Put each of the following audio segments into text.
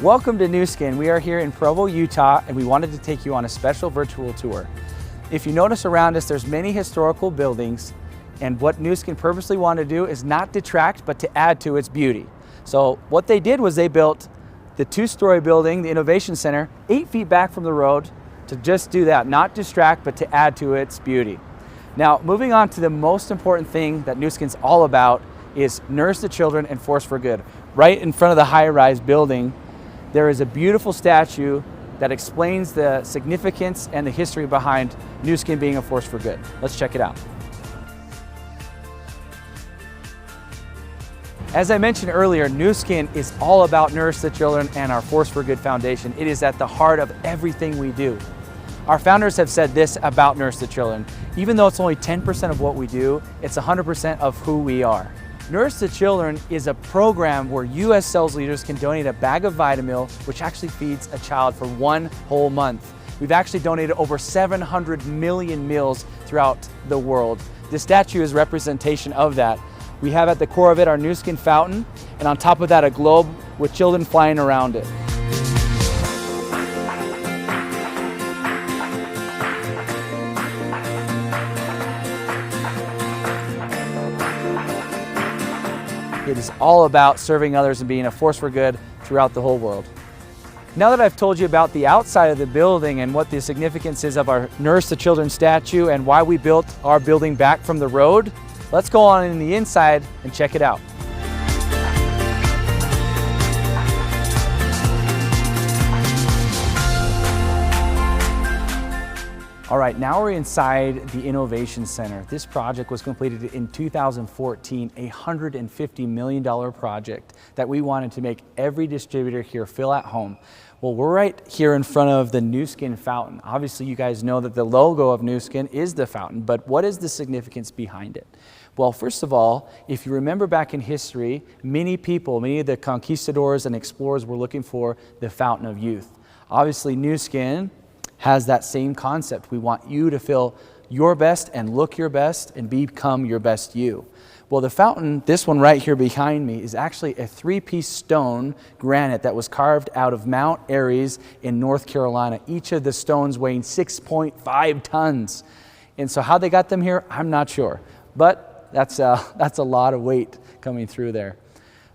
Welcome to Nu Skin. We are here in Provo, Utah, and we wanted to take you on a special virtual tour. If you notice around us, there's many historical buildings, and what Nu Skin purposely wanted to do is not detract, but to add to its beauty. So what they did was they built the two-story building, the Innovation Center, 8 feet back from the road to just do that, not distract, but to add to its beauty. Now, moving on to the most important thing that Nu Skin's all about is nurse the children and force for good. Right in front of the high-rise building, there is a beautiful statue that explains the significance and the history behind Nu Skin being a force for good. Let's check it out. As I mentioned earlier, Nu Skin is all about Nurse the Children and our Force for Good Foundation. It is at the heart of everything we do. Our founders have said this about Nurse the Children: even though it's only 10% of what we do, it's 100% of who we are. Nurse the Children is a program where you as sales leaders can donate a bag of Vitamil, which actually feeds a child for 1 whole month. We've actually donated over 700 million meals throughout the world. This statue is representation of that. We have at the core of it our Nu Skin fountain, and on top of that a globe with children flying around it. It is all about serving others and being a force for good throughout the whole world. Now that I've told you about the outside of the building and what the significance is of our Nurse the Children statue and why we built our building back from the road, let's go on in the inside and check it out. All right, now we're inside the Innovation Center. This project was completed in 2014, a $150 million project that we wanted to make every distributor here feel at home. Well, we're right here in front of the Nu Skin fountain. Obviously, you guys know that the logo of Nu Skin is the fountain, but what is the significance behind it? Well, first of all, if you remember back in history, many of the conquistadors and explorers were looking for the fountain of youth. Obviously, Nu Skin has that same concept. We want you to feel your best and look your best and become your best you. Well, the fountain, this one right here behind me, is actually a 3-piece stone granite that was carved out of Mount Aries in North Carolina, each of the stones weighing 6.5 tons. And so how they got them here, I'm not sure, but that's a lot of weight coming through there.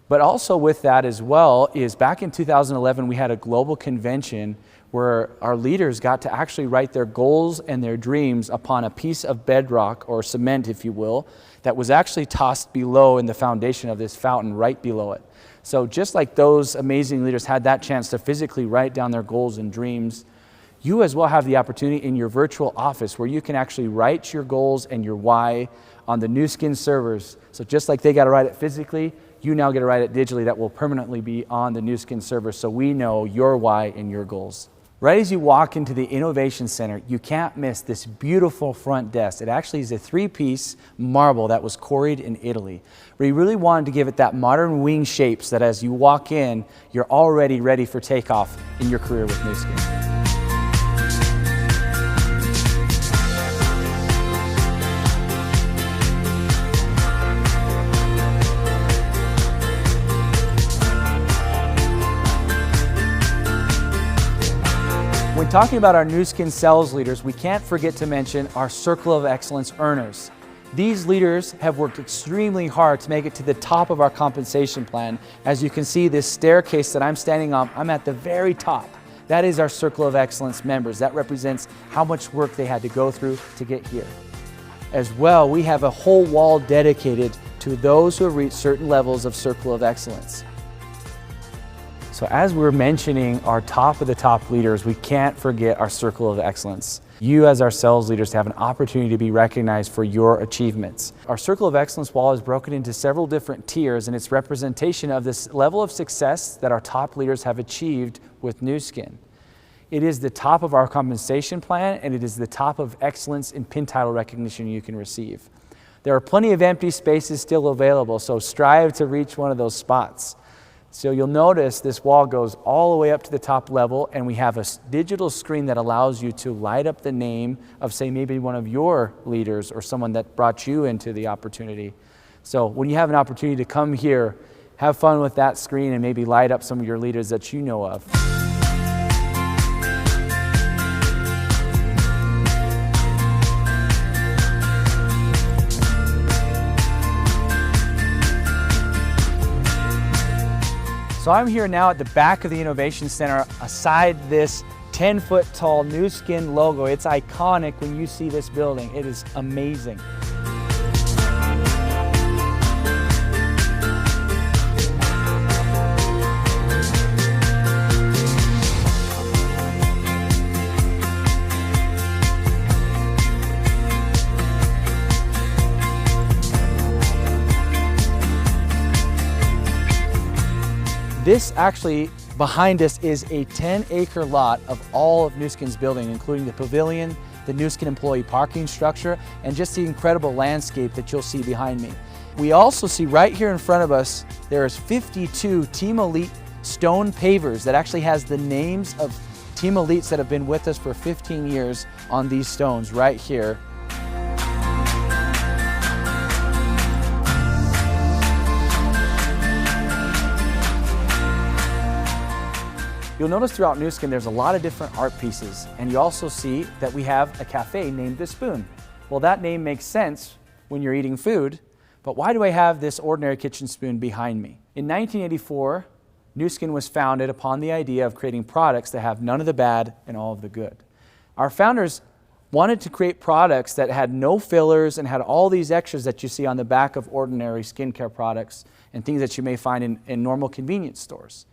But also with that as well is back in 2011, we had a global convention where our leaders got to actually write their goals and their dreams upon a piece of bedrock, or cement if you will, that was actually tossed below in the foundation of this fountain, right below it. So just like those amazing leaders had that chance to physically write down their goals and dreams, you as well have the opportunity in your virtual office where you can actually write your goals and your why on the Nu Skin servers. So just like they got to write it physically, you now get to write it digitally. That will permanently be on the Nu Skin server, so we know your why and your goals. Right as you walk into the Innovation Center, you can't miss this beautiful front desk. It actually is a 3-piece marble that was quarried in Italy. We really wanted to give it that modern wing shape so that as you walk in, you're already ready for takeoff in your career with Nu Skin. When talking about our Nu Skin sales leaders, we can't forget to mention our Circle of Excellence earners. These leaders have worked extremely hard to make it to the top of our compensation plan. As you can see, this staircase that I'm standing on, I'm at the very top. That is our Circle of Excellence members. That represents how much work they had to go through to get here. As well, we have a whole wall dedicated to those who have reached certain levels of Circle of Excellence. So as we're mentioning our top of the top leaders, we can't forget our Circle of Excellence. You as our sales leaders have an opportunity to be recognized for your achievements. Our Circle of Excellence wall is broken into several different tiers, and it's representation of this level of success that our top leaders have achieved with Nu Skin. It is the top of our compensation plan, and it is the top of excellence in pin title recognition you can receive. There are plenty of empty spaces still available, so strive to reach one of those spots. So you'll notice this wall goes all the way up to the top level, and we have a digital screen that allows you to light up the name of, say, maybe one of your leaders or someone that brought you into the opportunity. So when you have an opportunity to come here, have fun with that screen and maybe light up some of your leaders that you know of. So I'm here now at the back of the Innovation Center aside this 10-foot tall Nu Skin logo. It's iconic when you see this building. It is amazing. This actually, behind us, is a 10-acre lot of all of Nu Skin's building, including the pavilion, the Nu Skin employee parking structure, and just the incredible landscape that you'll see behind me. We also see right here in front of us, there's 52 Team Elite stone pavers that actually has the names of Team Elites that have been with us for 15 years on these stones right here. You'll notice throughout Nu Skin there's a lot of different art pieces, and you also see that we have a cafe named The Spoon. Well, that name makes sense when you're eating food, but why do I have this ordinary kitchen spoon behind me? In 1984, Nu Skin was founded upon the idea of creating products that have none of the bad and all of the good. Our founders wanted to create products that had no fillers and had all these extras that you see on the back of ordinary skincare products and things that you may find in normal convenience stores.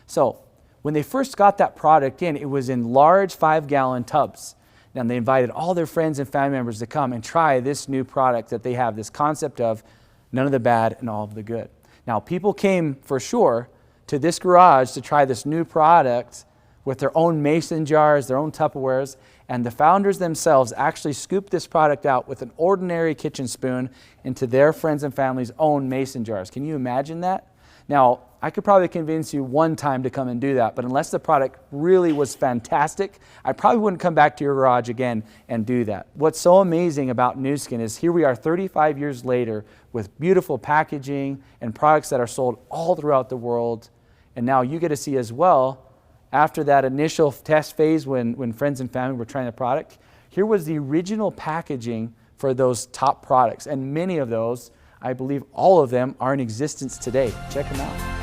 So, when they first got that product in, it was in large 5-gallon tubs. And they invited all their friends and family members to come and try this new product that they have, this concept of none of the bad and all of the good. Now, people came for sure to this garage to try this new product with their own mason jars, their own Tupperwares, and the founders themselves actually scooped this product out with an ordinary kitchen spoon into their friends and family's own mason jars. Can you imagine that? Now, I could probably convince you one time to come and do that, but unless the product really was fantastic, I probably wouldn't come back to your garage again and do that. What's so amazing about Nu Skin is here we are 35 years later with beautiful packaging and products that are sold all throughout the world. And now you get to see as well, after that initial test phase when friends and family were trying the product, here was the original packaging for those top products. And many of those, I believe all of them, are in existence today. Check them out.